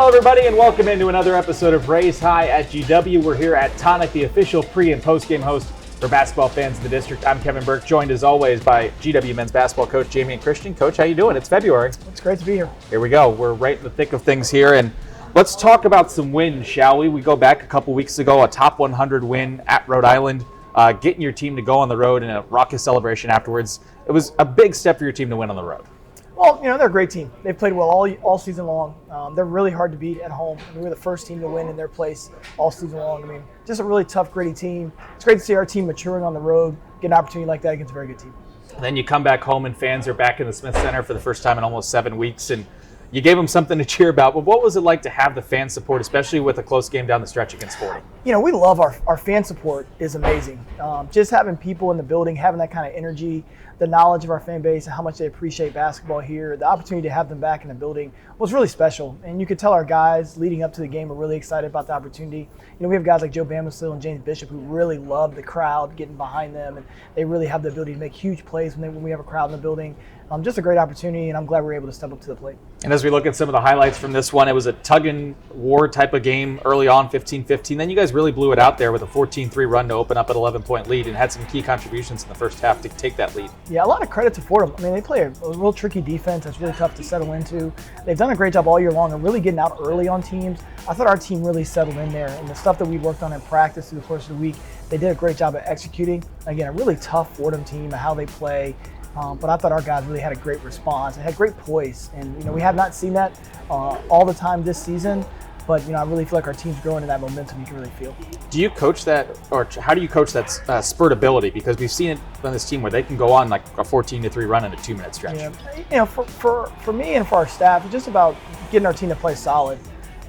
everybody, and welcome into another episode of Raise High at GW. We're here at Tonic, the official pre- and post-game host for basketball fans in the district. I'm Kevin Burke, joined as always by GW men's basketball coach Jamie and Christian. Coach, how you doing? It's February. It's great to be here. Here we go. We're right in the thick of things here, and let's talk about some wins, shall we? We go back a couple weeks ago, a top 100 win at Rhode Island, getting your team to go on the road in a raucous celebration afterwards. It was a big step for your team to win on the road. Well, they're a great team. They've played well all season long. They're really hard to beat at home. We were the first team to win in their place all season long. Just a really tough, gritty team. It's great to see our team maturing on the road, get an opportunity like that against a very good team. And then you come back home and fans are back in the Smith Center for the first time in almost 7 weeks, and you gave them something to cheer about. But what was it like to have the fan support, especially with a close game down the stretch against 40? We love our fan support is amazing. Just having people in the building, having that kind of energy, the knowledge of our fan base and how much they appreciate basketball here, the opportunity to have them back in the building was really special. And you could tell our guys leading up to the game were really excited about the opportunity. We have guys like Joe Bamisil and James Bishop who really love the crowd getting behind them, and they really have the ability to make huge plays when we have a crowd in the building. Just a great opportunity, and I'm glad we're able to step up to the plate. And as we look at some of the highlights from this one, it was a tug-and-war type of game early on, 15-15. Then you guys really blew it out there with a 14-3 run to open up an 11-point lead and had some key contributions in the first half to take that lead. Yeah, a lot of credit to Fordham. They play a real tricky defense that's really tough to settle into. They've done a great job all year long of really getting out early on teams. I thought our team really settled in there, and the stuff that we worked on in practice through the course of the week, they did a great job of executing. Again, a really tough Fordham team and how they play. But I thought our guys really had a great response and had great poise. And, we have not seen that all the time this season. But, I really feel like our team's growing in that momentum you can really feel. Do you coach that, or how do you coach that spurt ability? Because we've seen it on this team where they can go on like a 14-3 run in a 2-minute stretch. Yeah. For me and for our staff, it's just about getting our team to play solid.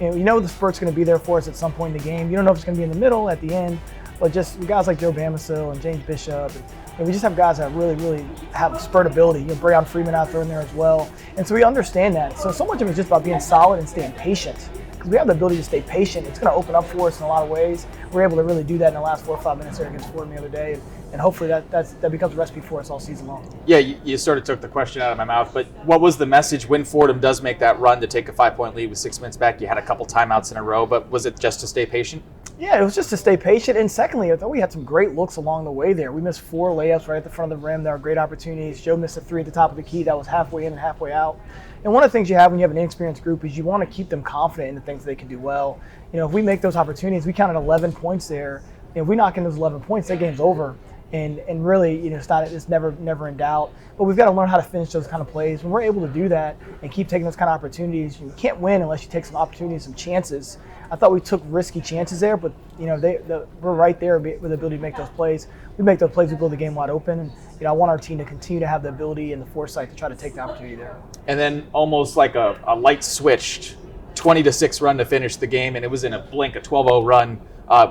The spurt's going to be there for us at some point in the game. You don't know if it's going to be in the middle, at the end. But just guys like Joe Bamisil and James Bishop, and we just have guys that really, really have spurt ability. Breon Freeman out there in there as well. And so we understand that. So much of it is just about being solid and staying patient. Because we have the ability to stay patient. It's going to open up for us in a lot of ways. We're able to really do that in the last 4 or 5 minutes there against Fordham the other day. And hopefully that becomes a recipe for us all season long. Yeah, you sort of took the question out of my mouth, but what was the message when Fordham does make that run to take a 5-point lead with 6 minutes back? You had a couple timeouts in a row, but was it just to stay patient? Yeah, it was just to stay patient. And secondly, I thought we had some great looks along the way there. We missed 4 layups right at the front of the rim. There were great opportunities. Joe missed a 3 at the top of the key that was halfway in and halfway out. And one of the things you have when you have an inexperienced group is you want to keep them confident in the things they can do well. If we make those opportunities, we counted 11 points there. If we knock in those 11 points, that game's over. And really, it's never in doubt. But we've got to learn how to finish those kind of plays. When we're able to do that and keep taking those kind of opportunities, you can't win unless you take some opportunities, some chances. I thought we took risky chances there, but we're right there with the ability to make those plays. We make those plays, we build the game wide open, and I want our team to continue to have the ability and the foresight to try to take the opportunity there. And then almost like a light switched 20-6 run to finish the game, and it was in a blink, a 12-0 run.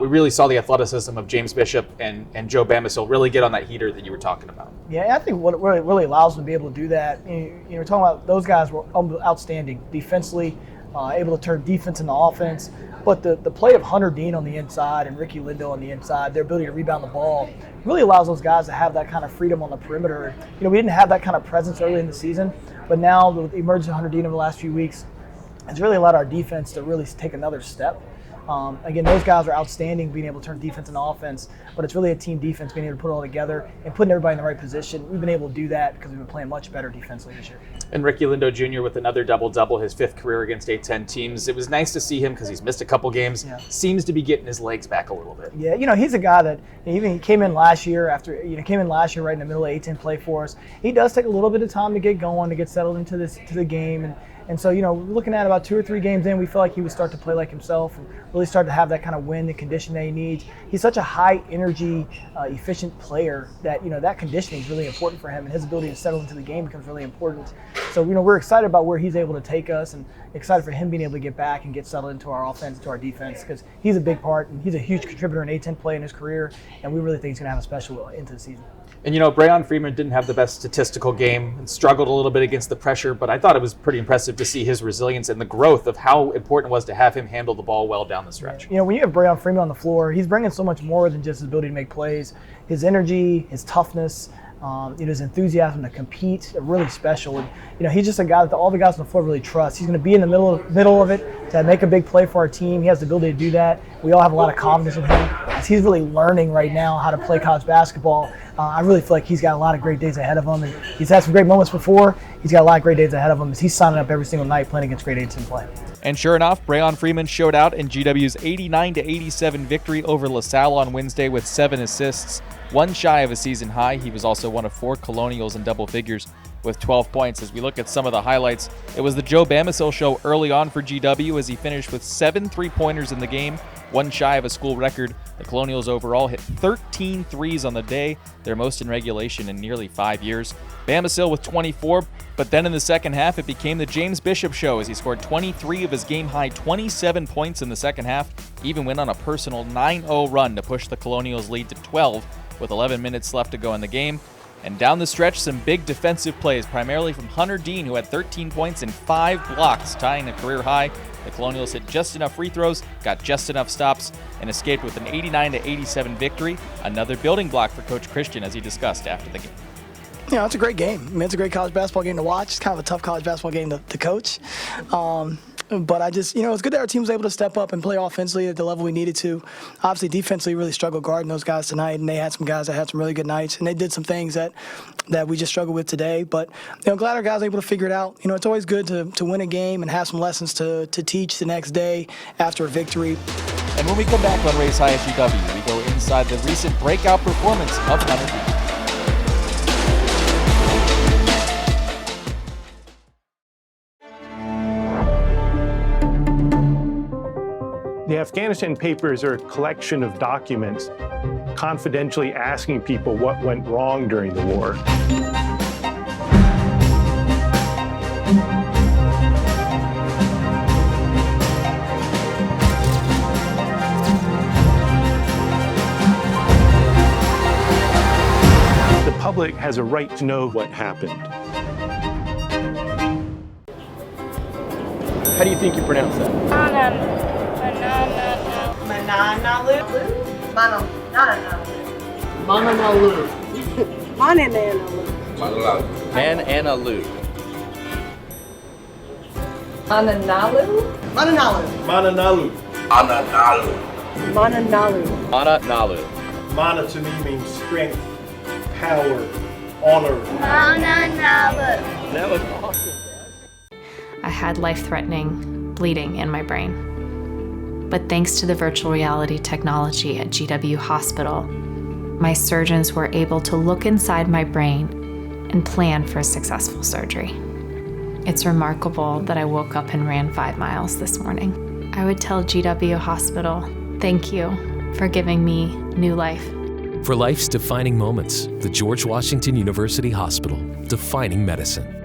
We really saw the athleticism of James Bishop and Joe Bamisil really get on that heater that you were talking about. Yeah, I think what really allows them to be able to do that, we're talking about those guys were outstanding defensively, able to turn defense into offense. But the play of Hunter Dean on the inside and Ricky Lindo on the inside, their ability to rebound the ball, really allows those guys to have that kind of freedom on the perimeter. We didn't have that kind of presence early in the season, but now with the emergence of Hunter Dean over the last few weeks, it's really allowed our defense to really take another step. Again, those guys are outstanding being able to turn defense into offense, but it's really a team defense being able to put it all together and putting everybody in the right position. We've been able to do that because we've been playing much better defensively this year. And Ricky Lindo Jr. with another double-double, his 5th career against A10 teams. It was nice to see him because he's missed a couple games. Yeah. Seems to be getting his legs back a little bit. Yeah, he's a guy that even he came in last year right in the middle of A10 play for us. He does take a little bit of time to get going, to get settled into the game. And so, looking at about 2 or 3 games in, we feel like he would start to play like himself and really start to have that kind of win, the condition that he needs. He's such a high energy, efficient player that, that conditioning is really important for him, and his ability to settle into the game becomes really important. So, we're excited about where he's able to take us and excited for him being able to get back and get settled into our offense, into our defense, because he's a big part and he's a huge contributor in A10 play in his career, and we really think he's going to have a special into the season. And Breon Freeman didn't have the best statistical game and struggled a little bit against the pressure, but I thought it was pretty impressive to see his resilience and the growth of how important it was to have him handle the ball well down the stretch. When you have Breon Freeman on the floor, he's bringing so much more than just his ability to make plays. His energy, his toughness, His enthusiasm to compete, really special. And, he's just a guy that all the guys on the floor really trust. He's going to be in the middle of it to make a big play for our team. He has the ability to do that. We all have a lot of confidence in him. As he's really learning right now how to play college basketball, I really feel like he's got a lot of great days ahead of him. And he's had some great moments before. He's got a lot of great days ahead of him as he's signing up every single night playing against grade 8s in play. And sure enough, Brayon Freeman showed out in GW's 89-87 victory over LaSalle on Wednesday with 7 assists, one shy of a season high. He was also one of 4 Colonials in double figures with 12 points. As we look at some of the highlights, it was the Joe Bamisil show early on for GW as he finished with 7 3-pointers in the game, one shy of a school record. The Colonials overall hit 13 threes on the day, their most in regulation in nearly 5 years. Bamisil with 24, but then in the second half, it became the James Bishop show as he scored 23 of his game-high 27 points in the second half, even went on a personal 9-0 run to push the Colonials' lead to 12 with 11 minutes left to go in the game. And down the stretch, some big defensive plays, primarily from Hunter Dean, who had 13 points and 5 blocks, tying a career high. The Colonials hit just enough free throws, got just enough stops, and escaped with an 89-87 victory. Another building block for Coach Christian, as he discussed after the game. It's a great game. I mean, it's a great college basketball game to watch. It's kind of a tough college basketball game to coach. But I just, it's good that our team was able to step up and play offensively at the level we needed to. Obviously, defensively, really struggled guarding those guys tonight, and they had some guys that had some really good nights, and they did some things that we just struggled with today. But, glad our guys were able to figure it out. It's always good to win a game and have some lessons to teach the next day after a victory. And when we come back on Raise High at GW, we go inside the recent breakout performance of Hunter Dean. The Afghanistan Papers are a collection of documents confidentially asking people what went wrong during the war. The public has a right to know what happened. How do you think you pronounce that? Mananalu. Mananalu. Mana to me means strength, power, honor. That was awesome. I had life-threatening bleeding in my brain. But thanks to the virtual reality technology at GW Hospital, my surgeons were able to look inside my brain and plan for a successful surgery. It's remarkable that I woke up and ran 5 miles this morning. I would tell GW Hospital, thank you for giving me new life. For life's defining moments, the George Washington University Hospital, defining medicine.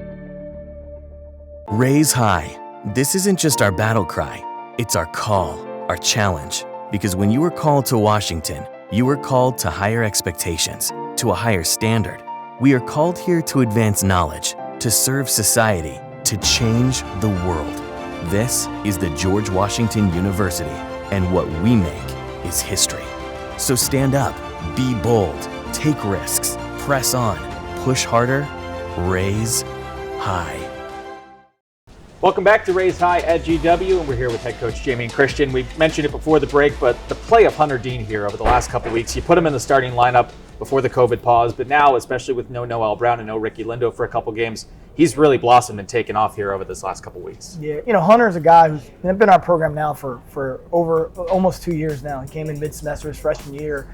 Raise high. This isn't just our battle cry, it's our call, our challenge. Because when you were called to Washington, you were called to higher expectations, to a higher standard. We are called here to advance knowledge, to serve society, to change the world. This is the George Washington University, and what we make is history. So stand up, be bold, take risks, press on, push harder, raise high. Welcome back to Raise High at GW, and we're here with head coach Jamie and Christian. We mentioned it before the break, but the play of Hunter Dean here over the last couple weeks, you put him in the starting lineup before the COVID pause, but now, especially with no Noel Brown and no Ricky Lindo for a couple games, he's really blossomed and taken off here over this last couple weeks. Yeah, Hunter's a guy who's been in our program now for over almost 2 years now. He came in mid-semester his freshman year.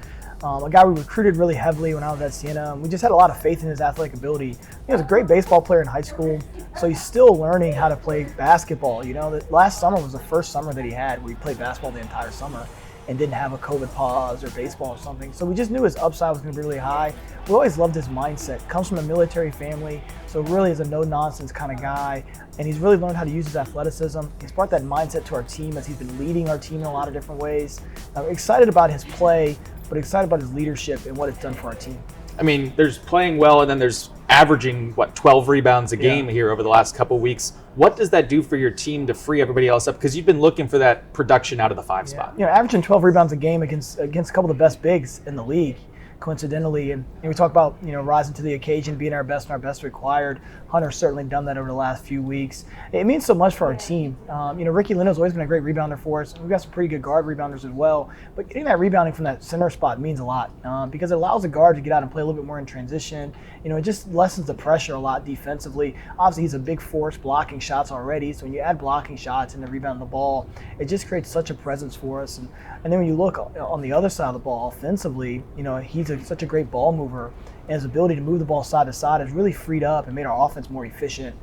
A guy we recruited really heavily when I was at Siena. We just had a lot of faith in his athletic ability. He was a great baseball player in high school, so he's still learning how to play basketball. The last summer was the first summer that he had where he played basketball the entire summer and didn't have a COVID pause or baseball or something. So we just knew his upside was going to be really high. We always loved his mindset. Comes from a military family, so really is a no-nonsense kind of guy. And he's really learned how to use his athleticism. He's brought that mindset to our team as he's been leading our team in a lot of different ways. I'm excited about his play, but excited about his leadership and what it's done for our team. I mean, there's playing well, and then there's averaging, 12 rebounds a game here over the last couple of weeks. What does that do for your team to free everybody else up? Because you've been looking for that production out of the 5 spot. Averaging 12 rebounds a game against a couple of the best bigs in the league. coincidentally. And we talk about, rising to the occasion, being our best and our best required. Hunter's certainly done that over the last few weeks. It means so much for our team. Ricky Lindo's always been a great rebounder for us. We've got some pretty good guard rebounders as well. But getting that rebounding from that center spot means a lot because it allows the guard to get out and play a little bit more in transition. It just lessens the pressure a lot defensively. Obviously, he's a big force blocking shots already. So when you add blocking shots and the rebound the ball, it just creates such a presence for us. And then when you look on the other side of the ball offensively, he's such a great ball mover. And his ability to move the ball side to side has really freed up and made our offense more efficient.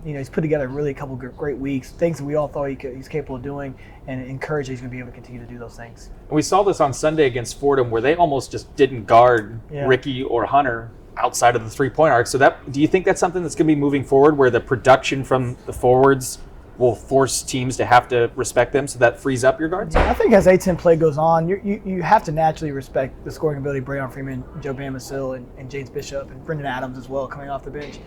He's put together really a couple of great weeks, things that we all thought he's capable of doing, and encouraged he's going to be able to continue to do those things. And we saw this on Sunday against Fordham, where they almost just didn't guard Ricky or Hunter outside of the three-point arc. So do you think that's something that's going to be moving forward, where the production from the forwards will force teams to have to respect them, so that frees up your guards? I think as A-10 play goes on, you have to naturally respect the scoring ability of Brayon Freeman, Joe Bamasil, and James Bishop, and Brendan Adams as well coming off the bench.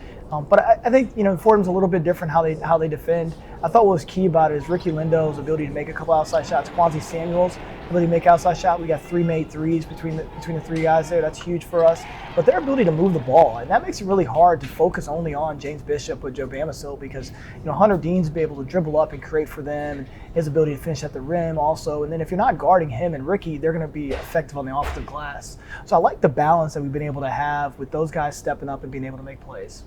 But I think Fordham's a little bit different how they defend. I thought what was key about it is Ricky Lindo's ability to make a couple outside shots, Quanzi Samuel's ability to make outside shot. We got 3 made threes between the three guys there. That's huge for us. But their ability to move the ball, and that makes it really hard to focus only on James Bishop or Joe Bamasil, because Hunter Dean's be able to dribble up and create for them, and his ability to finish at the rim also. And then if you're not guarding him and Ricky, they're going to be effective on the offensive glass. So I like the balance that we've been able to have with those guys stepping up and being able to make plays.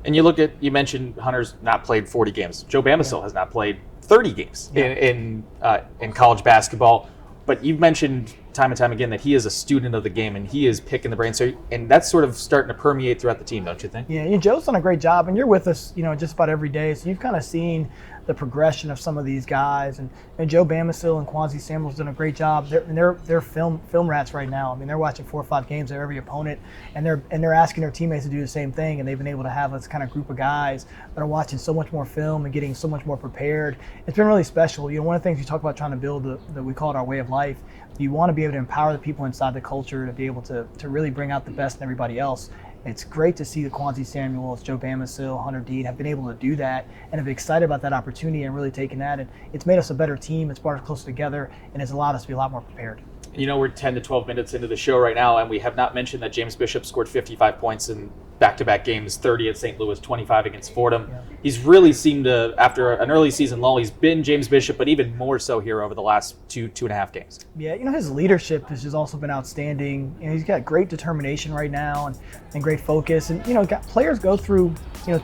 And you mentioned Hunter's not played 40 games. Joe Bamasil has not played 30 games in college basketball. But you've mentioned time and time again that he is a student of the game and he is picking the brain. And that's sort of starting to permeate throughout the team, don't you think? Yeah, Joe's done a great job, and you're with us, just about every day. So you've kind of seen the progression of some of these guys, and Joe Bamasil and Quanzi Samuel's done a great job. They're film rats right now. I mean, they're watching 4 or 5 games of every opponent, and they're asking their teammates to do the same thing. And they've been able to have this kind of group of guys that are watching so much more film and getting so much more prepared. It's been really special. One of the things we talk about trying to build that we call it our way of life. You want to be able to empower the people inside the culture to be able to really bring out the best in everybody else. It's great to see the Quanzi Samuels, Joe Bamasil, Hunter Dean have been able to do that and have been excited about that opportunity and really taken that. And it's made us a better team. It's brought us closer together, and it's allowed us to be a lot more prepared. We're 10 to 12 minutes into the show right now, and we have not mentioned that James Bishop scored 55 points in back-to-back games, 30 at St. Louis, 25 against Fordham. Yeah. He's really seemed to, after an early season lull, he's been James Bishop, but even more so here over the last two and a half games. Yeah, his leadership has just also been outstanding. He's got great determination right now and great focus. And, players go through,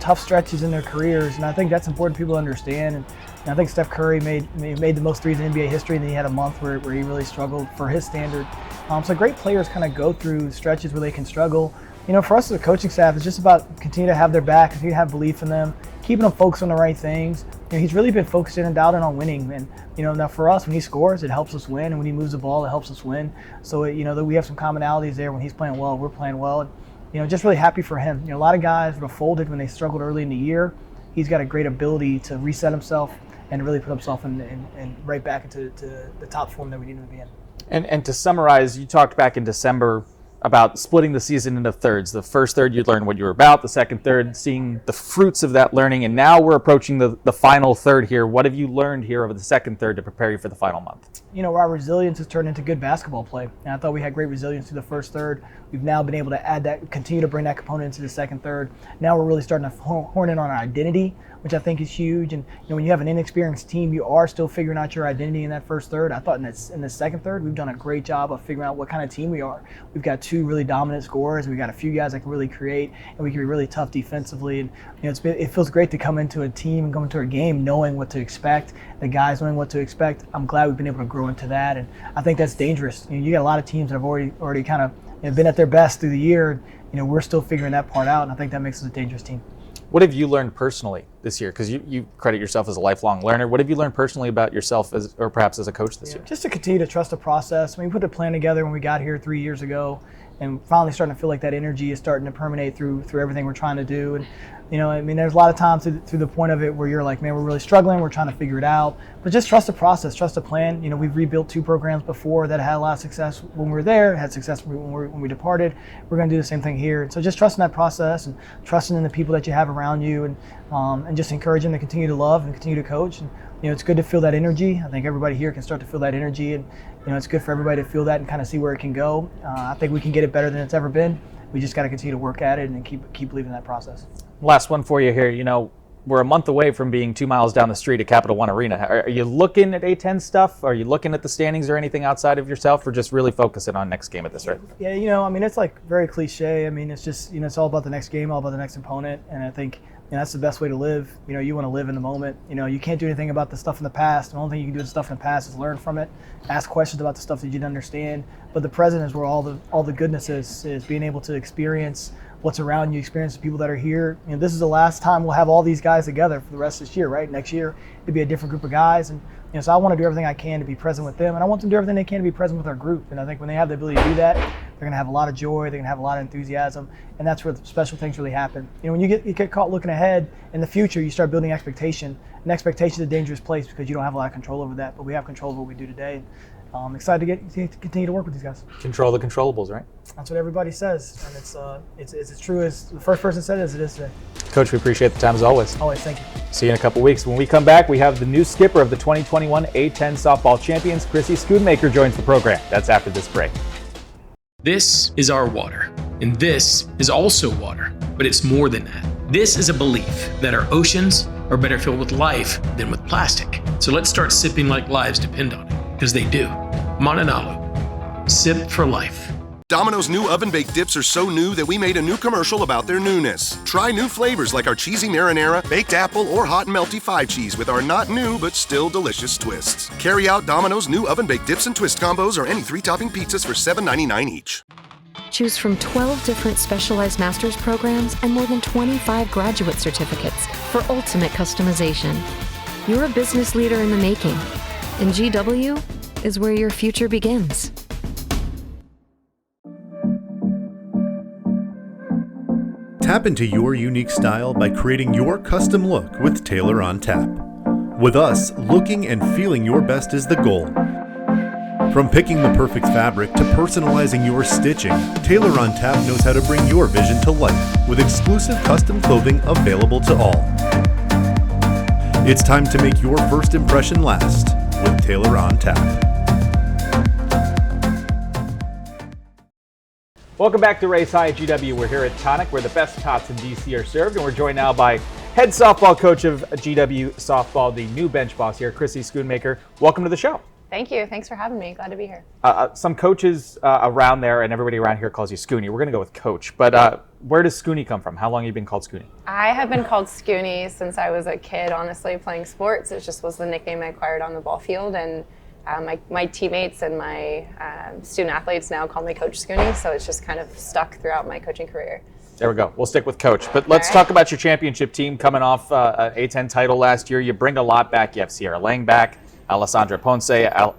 tough stretches in their careers, and I think that's important for people to understand. And I think Steph Curry made the most threes in NBA history, and then he had a month where he really struggled for his standard. So great players kind of go through stretches where they can struggle. For us as a coaching staff, it's just about continue to have their back, continue to have belief in them, keeping them focused on the right things. He's really been focused in and dialed in on winning. And, now for us, when he scores, it helps us win. And when he moves the ball, it helps us win. So, that we have some commonalities there. When he's playing well, we're playing well. And, just really happy for him. A lot of guys were folded when they struggled early in the year. He's got a great ability to reset himself and really put himself in right back into the top form that we need him to be in. And to summarize, you talked back in December about splitting the season into thirds. The first third, you'd learn what you were about. The second third, seeing the fruits of that learning. And now we're approaching the final third here. What have you learned here over the second third to prepare you for the final month? Our resilience has turned into good basketball play. And I thought we had great resilience through the first third. We've now been able to add that, continue to bring that component into the second third. Now we're really starting to horn in on our identity, which I think is huge. And when you have an inexperienced team, you are still figuring out your identity in that first third. I thought in the second third, we've done a great job of figuring out what kind of team we are. We've got 2 really dominant scorers. We've got a few guys that can really create, and we can be really tough defensively. And it feels great to come into a team and go into a game knowing what to expect. The guys knowing what to expect. I'm glad we've been able to grow into that, and I think that's dangerous. You got a lot of teams that have already kind of been at their best through the year. We're still figuring that part out, and I think that makes us a dangerous team. What have you learned personally this year? Because you credit yourself as a lifelong learner. What have you learned personally about yourself or perhaps as a coach this year? Just to continue to trust the process. We put the plan together when we got here 3 years ago, and finally starting to feel like that energy is starting to permeate through everything we're trying to do. And there's a lot of times through the point of it where you're like, man, we're really struggling, we're trying to figure it out. But just trust the process, trust the plan. We've rebuilt 2 programs before that had a lot of success when we were there, had success when we departed. We're going to do the same thing here. So just trusting that process and trusting in the people that you have around you, and just encouraging them to continue to love and continue to coach. And it's good to feel that energy. I think everybody here can start to feel that energy, and it's good for everybody to feel that and kind of see where it can go. I think we can get it better than it's ever been. We just got to continue to work at it and keep believing in that process. Last one for you here. We're a month away from being 2 miles down the street at Capital One Arena. Are you looking at A10 stuff? Are you looking at the standings or anything outside of yourself, or just really focusing on next game at this rate? Yeah, it's like very cliche. It's just, it's all about the next game, all about the next opponent. And I think, that's the best way to live. You want to live in the moment. You can't do anything about the stuff in the past. The only thing you can do with the stuff in the past is learn from it, ask questions about the stuff that you didn't understand. But the present is where all the goodness is being able to experience what's around you, experience the people that are here. This is the last time we'll have all these guys together for the rest of this year, right? Next year, it'll be a different group of guys. And so I want to do everything I can to be present with them. And I want them to do everything they can to be present with our group. And I think when they have the ability to do that, they're going to have a lot of joy, they're going to have a lot of enthusiasm. And that's where the special things really happen. When you get caught looking ahead in the future, you start building expectation. And expectation is a dangerous place because you don't have a lot of control over that. But we have control over what we do today. I'm excited to continue to work with these guys. Control the controllables, right? That's what everybody says, and it's as true as the first person said it as it is today. Coach, we appreciate the time as always. Always, thank you. See you in a couple weeks. When we come back, we have the new skipper of the 2021 A10 softball champions, Chrissy SCHOONMAKER, joins the program. That's after this break. This is our water, and this is also water, but it's more than that. This is a belief that our oceans are better filled with life than with plastic. So let's start sipping like lives depend on it, because they do. Mananalu, sip for life. Domino's new oven-baked dips are so new that we made a new commercial about their newness. Try new flavors like our cheesy marinara, baked apple, or hot and melty 5-cheese with our not new but still delicious twists. Carry out Domino's new oven-baked dips and twist combos or any 3-topping pizzas for $7.99 each. Choose from 12 different specialized master's programs and more than 25 graduate certificates for ultimate customization. You're a business leader in the making, and GW is where your future begins. Tap into your unique style by creating your custom look with Tailor on Tap. With us, looking and feeling your best is the goal. From picking the perfect fabric to personalizing your stitching, Tailor on Tap knows how to bring your vision to life with exclusive custom clothing available to all. It's time to make your first impression last with Tailor on Tap. Welcome back to Race High at GW. We're here at Tonic, where the best tots in DC are served, and we're joined now by head softball coach of GW softball, the new bench boss here, Chrissy SCHOONMAKER. Welcome to the show. Thank you. Thanks for having me. Glad to be here. Some coaches around there, and everybody around here calls you Scoonie. We're going to go with coach, but where does Scoonie come from? How long have you been called Scoonie? I have been called Scoonie since I was a kid, honestly, playing sports. It just was the nickname I acquired on the ball field, and my teammates and my student athletes now call me Coach Scoonie, so it's just kind of stuck throughout my coaching career. There we go. We'll stick with coach. But let's talk about your championship team coming off an A10 title last year. You bring a lot back. You have Sierra Lang back, Alessandra Ponce,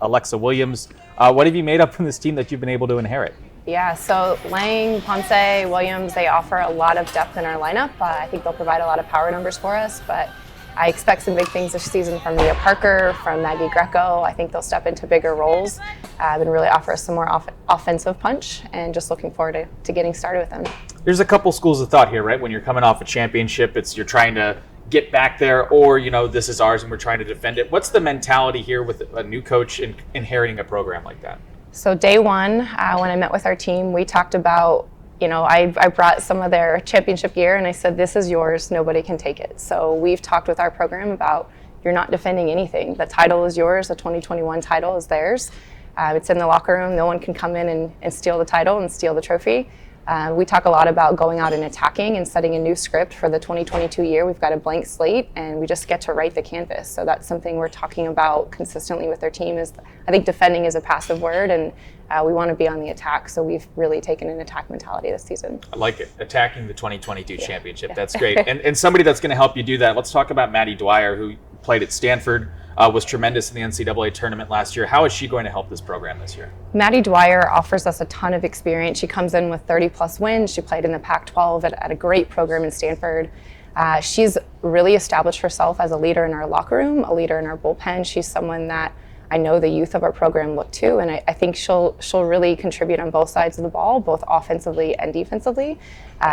Alexa Williams. What have you made up from this team that you've been able to inherit? Yeah, so Lang, Ponce, Williams, they offer a lot of depth in our lineup. I think they'll provide a lot of power numbers for us, but I expect some big things this season from Mia Parker, from Maggie Greco. I think they'll step into bigger roles and really offer us some more offensive punch, and just looking forward to getting started with them. There's a couple schools of thought here, right? When you're coming off a championship, it's you're trying to get back there, or this is ours and we're trying to defend it. What's the mentality here with a new coach in inheriting a program like that? So day one, when I met with our team, we talked about, I brought some of their championship gear and I said, this is yours, nobody can take it. So we've talked with our program about, you're not defending anything. The title is yours, the 2021 title is theirs. It's in the locker room, no one can come in and steal the title and steal the trophy. We talk a lot about going out and attacking and setting a new script for the 2022 year. We've got a blank slate and we just get to write the canvas. So that's something we're talking about consistently with our team. I think defending is a passive word, and we want to be on the attack. So we've really taken an attack mentality this season. I like it. Attacking the 2022 championship. Yeah. That's great. And somebody that's going to help you do that, let's talk about Maddie Dwyer, who played at Stanford, was tremendous in the NCAA tournament last year. How is she going to help this program this year? Maddie Dwyer offers us a ton of experience. She comes in with 30-plus wins. She played in the Pac-12 at a great program in Stanford. She's really established herself as a leader in our locker room, a leader in our bullpen. She's someone that I know the youth of our program look to, and I think she'll really contribute on both sides of the ball, both offensively and defensively.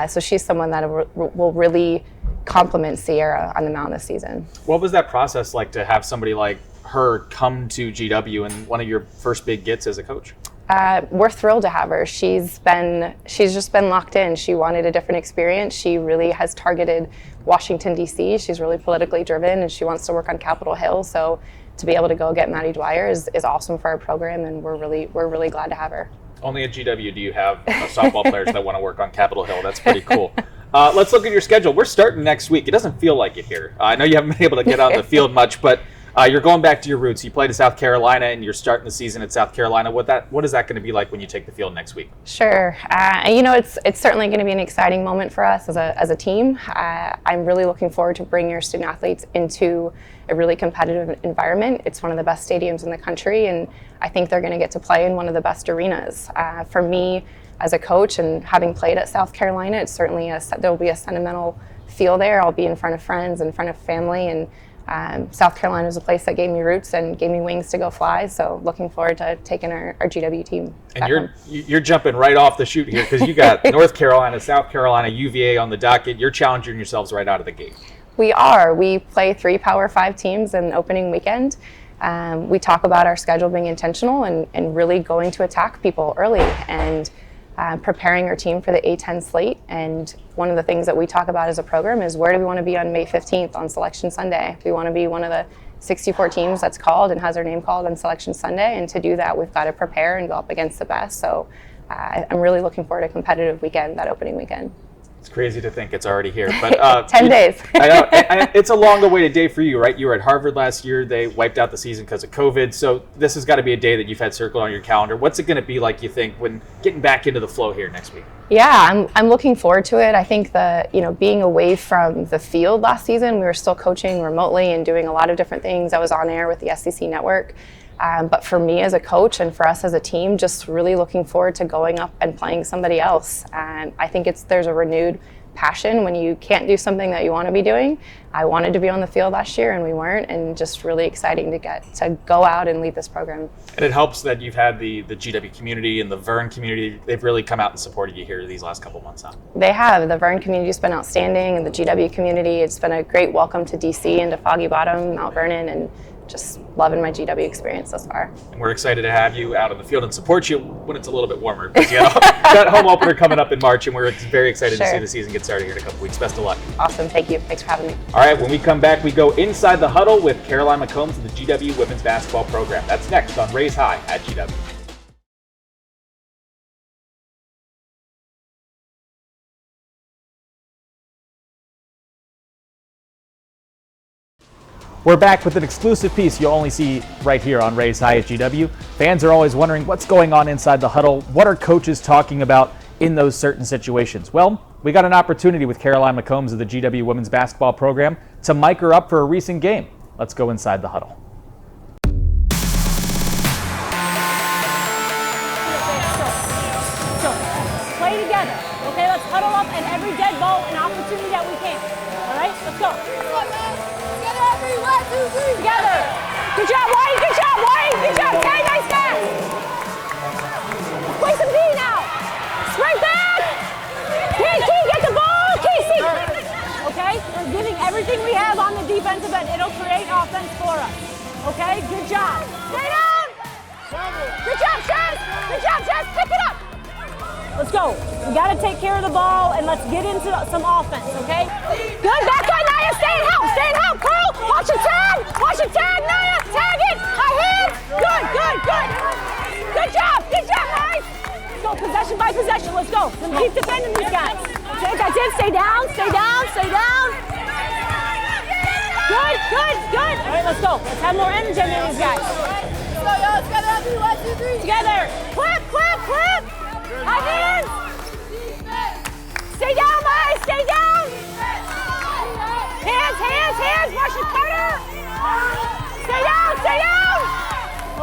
So she's someone that will really complement Sierra on the mound this season. What was that process like to have somebody like her come to GW and one of your first big gets as a coach? We're thrilled to have her. She's just been locked in. She wanted a different experience. She really has targeted Washington, D.C. She's really politically driven, and she wants to work on Capitol Hill. So to be able to go get MADDY Dwyer is awesome for our program, and we're really glad to have her. Only at GW do you have softball players that want to work on Capitol Hill. That's pretty cool. Let's look at your schedule. We're starting next week. It doesn't feel like it here. I know you haven't been able to get out on the field much, but you're going back to your roots. You played at South Carolina, and you're starting the season at South Carolina. What is that going to be like when you take the field next week? Sure. It's certainly going to be an exciting moment for us as a team. I'm really looking forward to bringing our student athletes into a really competitive environment. It's one of the best stadiums in the country, and I think they're going to get to play in one of the best arenas. For me, as a coach and having played at South Carolina, it's certainly there'll be a sentimental feel there. I'll be in front of friends, in front of family, and South Carolina is a place that gave me roots and gave me wings to go fly. So looking forward to taking our GW team. And you're jumping right off the chute here, because you got North Carolina, South Carolina, UVA on the docket. You're challenging yourselves right out of the gate. We are. We play 3 Power 5 teams in opening weekend. We talk about our schedule being intentional and really going to attack people early and preparing our team for the A10 slate. And one of the things that we talk about as a program is, where do we want to be on May 15th on Selection Sunday? We want to be one of the 64 teams that's called and has their name called on Selection Sunday. And to do that, we've got to prepare and go up against the best. So I'm really looking forward to a competitive weekend, that opening weekend. It's crazy to think it's already here, but 10 days. I know it's a long-awaited day for you, right? You were at Harvard last year. They wiped out the season because of COVID, so this has got to be a day that you've had circled on your calendar. What's it going to be like, you think, when getting back into the flow here next week? Yeah, I'm looking forward to it. I think being away from the field last season, we were still coaching remotely and doing a lot of different things. I was on air with the SEC network. But for me as a coach and for us as a team, just really looking forward to going up and playing somebody else. And I think there's a renewed passion when you can't do something that you want to be doing. I wanted to be on the field last year and we weren't, and just really exciting to get to go out and lead this program. And it helps that you've had the GW community and the Vern community. They've really come out and supported you here these last couple months, huh? They have. The Vern community's been outstanding, and the GW community, it's been a great welcome to DC and to Foggy Bottom, Mount Vernon, and just loving my GW experience thus far. And we're excited to have you out on the field and support you when it's a little bit warmer, because you got home opener coming up in March, and we're very excited to see the season get started here in a couple weeks. Best of luck. Awesome. Thank you. Thanks for having me. All right, when we come back, we go inside the huddle with Caroline McCombs of the GW women's basketball program. That's next on Raise High at GW. We're back with an exclusive piece you'll only see right here on Raise High at GW. Fans are always wondering what's going on inside the huddle. What are coaches talking about in those certain situations? Well, we got an opportunity with Caroline McCombs of the GW women's basketball program to mic her up for a recent game. Let's go inside the huddle. So, play together. Okay, let's huddle up, and every dead ball an opportunity that we can. All right, let's go. Together. Good job, White. Good job, White. Good job. Okay, nice pass. Play some D now. Sprint back. Key, get the ball. Casey. Okay, we're giving everything we have on the defensive end. It'll create offense for us. Okay, good job. Stay down. Good job, Chaz. Good job, Chaz. Pick it up. Let's go. We got to take care of the ball, and let's get into some offense, okay? Good. Back on Naya. Stay in help. Stay in help, Carl. Watch your tag. Watch your tag, Naya. Tag it. High hands. Good, good, good. Good job. Good job, guys. Let's go possession by possession. Let's go. Let's keep defending these guys. Okay, that's it. Stay down. Stay down. Stay down. Good, good, good. All right, let's go. Let's have more energy in these guys. Together. Clip, clip, clip. High hands! Stay down, guys! Stay down! Hands, hands, hands! Marcia Carter! Stay down, stay down!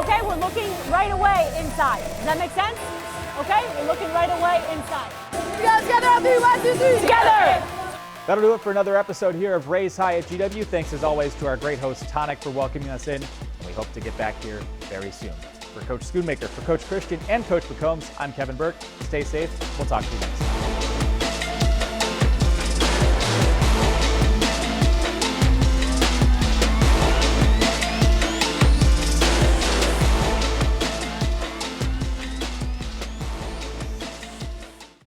Okay, we're looking right away inside. Does that make sense? Okay, we're looking right away inside. Together! That'll do it for another episode here of Raise High at GW. Thanks as always to our great host Tonic for welcoming us in, and we hope to get back here very soon. For Coach Schoonmaker, for Coach Christian, and Coach McCombs, I'm Kevin Burke. Stay safe. We'll talk to you next time.